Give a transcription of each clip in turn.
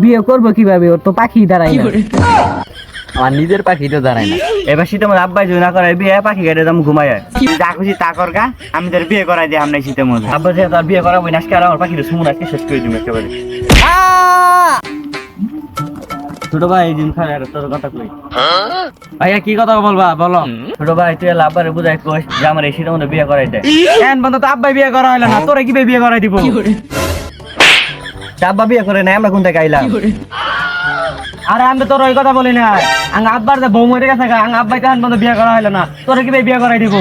বিয়ে করবো কিভাবে? ওর তো পাখি দাঁড়ায় না। আমার নিজের পাখি তো দাঁড়ায় না। এবার শীতের মধ্যে আব্বাই যদি না করে বিয়ে পাখি কেটে দাম ঘুমায় যা খুশি তা করগা, আমি তোর বিয়ে করাই দিই আমরা শীতের মধ্যে। আব্বা যে তোর বিয়ে করাবো না, আজকে আর আমার পাখিটা সুমন আজকে শেষ করে দিব একেবারে। ছোট ভাই এই দিন খায় তোর কথা কই। ভাইয়া কি কথা বলবা বলো। ছোট ভাই তুই আব্বারে বুঝাই কইস যে আমার এই শীতের মধ্যে বিয়ে করাই দেয়। কেন বন্ধু তো আব্বাই বিয়ে করা হলো না, তোরে কি বিয়ে করাই দিব? আব্বা বিয়ে করে নাই, আমরা কোন থেকে আইলাম? আরে আমি তোর ওই কথা বলি না, আং আব্বার যে বউ মরে গেছে আং আব্বাই তো বন্ধু বিয়ে করা হলো না, তোরে কি বিয়ে করাই দিব?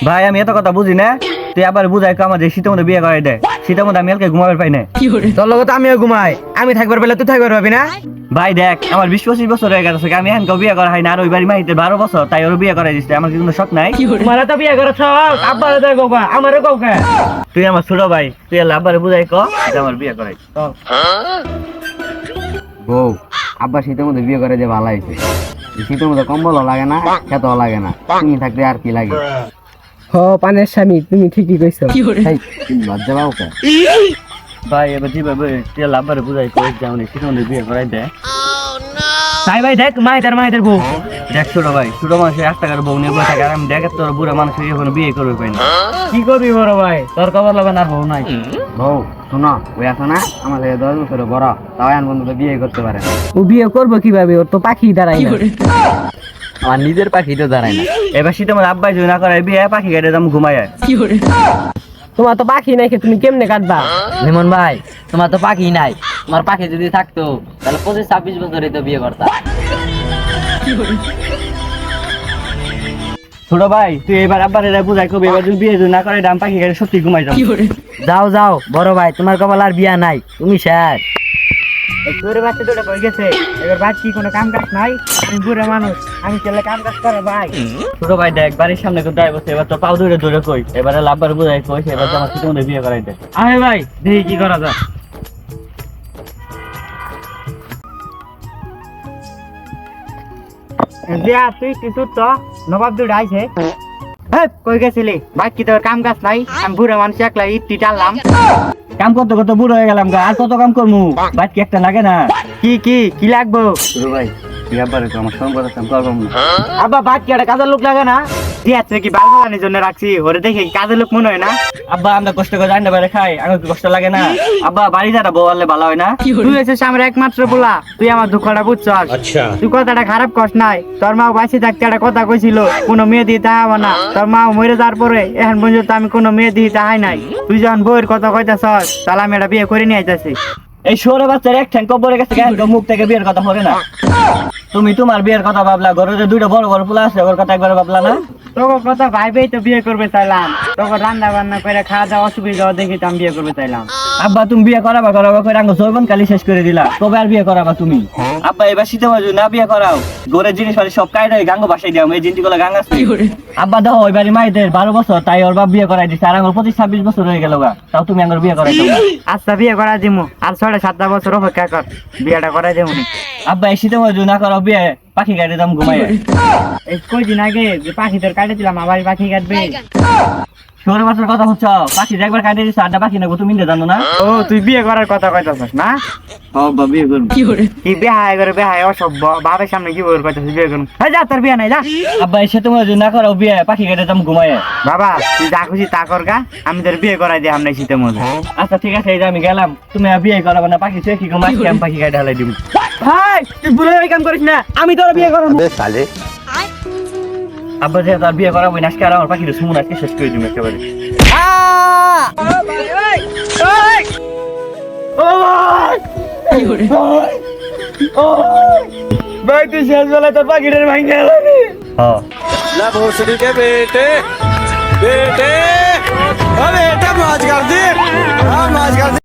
ভাই আমি এত কথা বুঝি না, তুই আবার বুঝাই কো আমার যে শীতের মধ্যে বিয়ে করাই দেয়। শীতের মধ্যে আমি এলকে ঘুমাবার পাই না। তোর লগত আমিও ঘুমাই, আমি থাকবার বেলা তুই থাকবার পাবি না। ভাই দেখ আমার 20-25 বছর হয়ে গেছে, আমি এখন কেউ বিয়ে করা হয় না। আর ওই বাড়ি মাইতে 12 বছর, তাই ওর বিয়ে করাই দিচ্ছে। আমার কি কোনো শখ নাই? তোমারে তো বিয়ে করেছ, আব্বারে তো কওবা, আমারে কওকা। তুই আমার ছোট ভাই, তুই আব্বারে বুঝাই কো যে আমার বিয়ে করাই। বউ আব্বা শীতের মধ্যে বিয়ে করে যে ভালো হয়েছে। শীতের মধ্যে কম্বলও লাগে না, খেতেও লাগে না, তুমি থাকলে আর কি লাগে। হ পানের স্বামী, তুমি ঠিকই কইছো। এই, তুমি লজ্জা পাও কে? ভাই এবার যেভাবে তুই আব্বারে বুঝাই কো যে আমার শীতের মধ্যে বিয়ে করাই দেয়। তাই ভাই দেখ মাইতার বউ দেখ ছোট ভাই, ছোট মানুষের 1 টাকার বউ নিয়ে বসে থাকে, আর আমি দেখ তোর বুড়া মানুষ এখন বিয়ে করবে পাই না। কি করবি বড় ভাই, তোর কবর লবেন আর বউ নাই। বউ শোনো, ওই আছে না আমার থেকে 10 বছরের বড়, তাও এখন পর্যন্ত বিয়ে করতে পারে না। ও বিয়ে করবো কিভাবে? ওর তো পাখি দাঁড়ায় না। আমার নিজের পাখি তো দাঁড়ায় না। এবার শীতের মধ্যে আব্বাই যদি না করে বিয়ে পাখি কেটে দাম ঘুমায়। তোমার তো পাখি নাই, তুমি কেমনে কাটবা? লিমন ভাই তোমার তো পাখি নাই, তোমার পাখি যদি থাকতো তাহলে 25-26 বছরে তো বিয়ে করতা। ছোট ভাই তুই এবার আব্বারে বুঝাই কবি, এবার যদি বিয়ে যদি না করে দাম পাখি কেটে সত্যি ঘুমাই যাও। যাও যাও বড় ভাই, তোমার কপাল আর বিয়া নাই, তুমি শেষ। তোর বাচ্চা দুটো হয়ে গেছে, এবার বাদ কি কোনো কাম কাজ নাই? আমি বুড়া মানুষ, আমি চলে কাম কাজ করে ভাই। ছোট ভাই দেখ বাড়ির সামনে কোথায় বসে, এবার তো পাও ধরে ধরে কই, এবারে আব্বারে বুঝাই কই এবার তো আমার শীতের মধ্যে বিয়ে করাই দেয়। আরে ভাই দেখি কি করা যায়। দিয়া তুই কিছু তো নবাব দুটো আইছে। কই গেছিলি? বাকি তোর কাম কাজ নাই, আমি বুড়া মানুষ একলা ইটি টানলাম। কাম করতে করতে বুড়ো হয়ে গেলাম, আর কত কাম করবো? বাদ কি একটা লাগে না? কি লাগবো? ছোট ভাই তুই আব্বারে তো আমার সঙ্গ কথা করবো না। আব্বা বাদ কি একটা কাজের লোক লাগে না? দিয়া তুই কি বাল ফালানোর জন্য রাখছি? ওরে দেখে কাজের লোক মনে হয় না? আব্বা আমরা কষ্ট করে রান্না বাইরে খাই, আমার কি কষ্ট লাগে না? আব্বা বাড়ি যারা বউ আনলে ভালো হয় না? তুই হচ্ছিস আমার একমাত্র পোলা, তুই আমার দুঃখটা বুঝছস। তুই কথাটা খারাপ কস নাই। তোর মা বাঁচি থাকতে একটা কথা কইছিল, কোনো মেয়ে দিতে হবে না। তোর মা মরে যাওয়ার পরে এখন পর্যন্ত আমি কোনো মেয়ে দিতে হয় নাই। তুই যখন বউয়ের কথা কইতাছস, তাহলে আমি এটা বিয়ে করে নিয়ে আইতাছি। এই শোরে বাচ্চার এক ঠ্যাং কবরে গেছে, কেন মুখ থেকে বিয়ের কথা পড়ে না? তুমি তোমার বিয়ের কথা ভাবলা, ঘরে যে 2টা বড় বড় পোলা আছে ওর কথা একবার ভাবলা না? তোকে কথা ভাইবেই তো বিয়ে করবে চাইলাম। তোকে রান্না বান্না করে খাওয়া দাওয়া অসুবিধা দেখি তো আমি বিয়ে করবে চাইলাম। আব্বা তুমি বিয়ে করাবা করে আঙ্গ জৈবন কালি শেষ করে দিলা, কবে আর বিয়ে করাবা তুমি? আব্বা এবার শীতে মাঝে না বিয়ে করাও, ঘরের জিনিস বাড়ি সব কায়দা গাঙ্গ বাসাই দিও, এই জিনিসগুলো গাঙ্গ আছে। আব্বা দেখো ওই বাড়ি মাইদের 12 বছর, তাই ওর বাপ বিয়ে করাই দিচ্ছে, আর আঙ্গুর 25-26 বছর হয়ে গেল গা, তাও তুমি আঙ্গুর বিয়ে করাই দাও। আচ্ছা বিয়ে করা দিমু, আর 6-7 বছর অপেক্ষা কর, বিয়েটা করাই দেবো। আব্বা এই শীতে মাঝে না করাও বিয়ে, পাখি কাটে দাম ঘুমাই। এই কয়দিন আগে যে পাখি তোর কাটে দিলাম, আবার পাখি কাটবে। শোরে বাচ্চার কথা হচ্ছে, পাখি একবার কাটে দিচ্ছে, 8টা পাখি নেবো, তুমি জানো না? ও তুই বিয়ে করার কথা কইতাছস না? আব্বা বিয়ে করবো। কি বেহায় করে বেহায় অসভ্য, বাবার সামনে কি বলবো কইতাছিস বিয়ে করুন? যা তোর বিয়ে নাই, যা। আব্বা এই শীতে মাঝে না করাও বিয়ে, পাখি কাটে দাম ঘুমাই। বাবা তুই যা খুশি তা কর গা, আমি তোর বিয়ে করাই দিই আমরা শীতের মধ্যে। আচ্ছা ঠিক আছে, এই যে আমি গেলাম, তুমি আর বিয়ে করাবে না, পাখি সে কি ঘুমাই, আমি পাখি কাটে হালাই দিব। ভাই তুই ভুলে ওই কাম করিস না, আমি তোর বিয়ে করাবো। আব্বা যে তার বিয়ে করাবো না, আজকে আর আমার পাখিটা সুমন আজকে শেষ করে দিব একেবারে। ভাই তুই শেষ বেলায় তোর পাখিটার ভাঙে গেলি। হ্যাঁ ला भोसड़ी के बेटे बेटे अबे बेटा मौज कर दे, हाँ मौज कर दे।